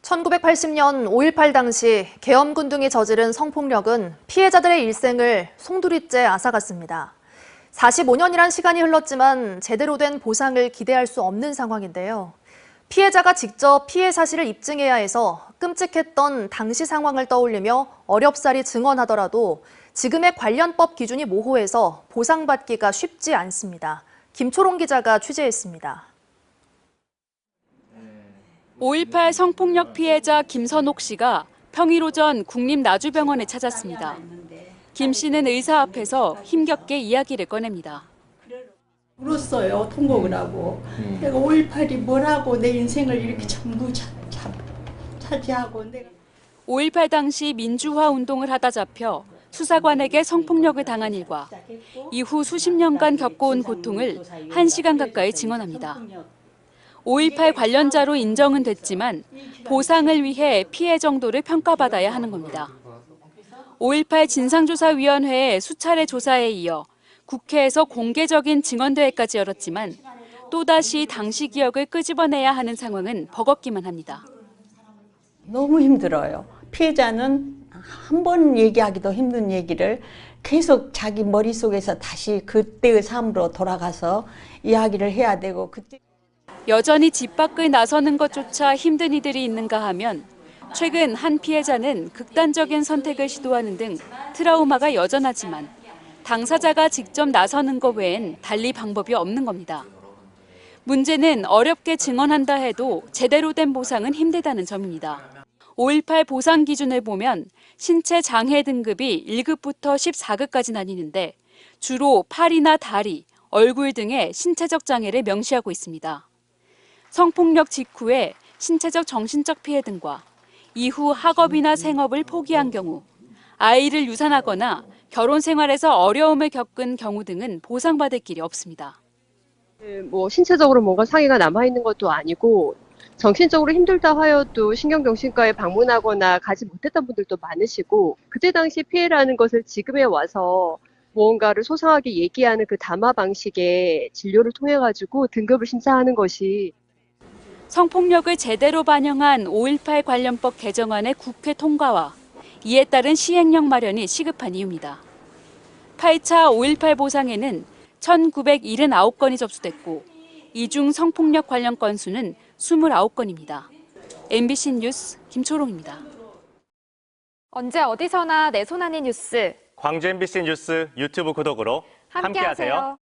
1980년 5.18 당시 계엄군 등이 저지른 성폭력은 피해자들의 일생을 송두리째 앗아갔습니다. 45년이란 시간이 흘렀지만 제대로 된 보상을 기대할 수 없는 상황인데요. 피해자가 직접 피해 사실을 입증해야 해서 끔찍했던 당시 상황을 떠올리며 어렵사리 증언하더라도 지금의 관련법 기준이 모호해서 보상받기가 쉽지 않습니다. 김초롱 기자가 취재했습니다. 5.18 성폭력 피해자 김선옥 씨가 평일 오전 국립나주병원에 찾았습니다. 김 씨는 의사 앞에서 힘겹게 이야기를 꺼냅니다. 울었어요, 통곡을 하고. 내가 5.18이 뭐라고 내 인생을 이렇게 전부 차지하고. 5.18 당시 민주화 운동을 하다 잡혀 수사관에게 성폭력을 당한 일과 이후 수십 년간 겪어온 고통을 1시간 가까이 증언합니다. 5.18 관련자로 인정은 됐지만 보상을 위해 피해 정도를 평가받아야 하는 겁니다. 5.18 진상조사위원회의 수차례 조사에 이어 국회에서 공개적인 증언대회까지 열었지만 또다시 당시 기억을 끄집어내야 하는 상황은 버겁기만 합니다. 너무 힘들어요. 피해자는 한 번 얘기하기도 힘든 얘기를 계속 자기 머릿속에서 다시 그때의 삶으로 돌아가서 이야기를 해야 되고 그때 여전히 집 밖을 나서는 것조차 힘든 이들이 있는가 하면 최근 한 피해자는 극단적인 선택을 시도하는 등 트라우마가 여전하지만 당사자가 직접 나서는 것 외엔 달리 방법이 없는 겁니다. 문제는 어렵게 증언한다 해도 제대로 된 보상은 힘들다는 점입니다. 5.18 보상 기준을 보면 신체 장애 등급이 1급부터 14급까지 나뉘는데 주로 팔이나 다리, 얼굴 등의 신체적 장애를 명시하고 있습니다. 성폭력 직후에 신체적 정신적 피해 등과 이후 학업이나 생업을 포기한 경우, 아이를 유산하거나 결혼 생활에서 어려움을 겪은 경우 등은 보상받을 길이 없습니다. 신체적으로 뭔가 상해가 남아있는 것도 아니고 정신적으로 힘들다 하여도 신경정신과에 방문하거나 가지 못했던 분들도 많으시고 그때 당시 피해라는 것을 지금에 와서 무언가를 소상하게 얘기하는 그 담화 방식의 진료를 통해 가지고 등급을 심사하는 것이 성폭력을 제대로 반영한 5.18 관련법 개정안의 국회 통과와 이에 따른 시행령 마련이 시급한 이유입니다. 8차 5.18 보상에는 1,979건이 접수됐고 이 중 성폭력 관련 건수는 29건입니다. MBC 뉴스 김초롱입니다. 언제 어디서나 내 손 안의 뉴스. 광주 MBC 뉴스 유튜브 구독으로 함께하세요.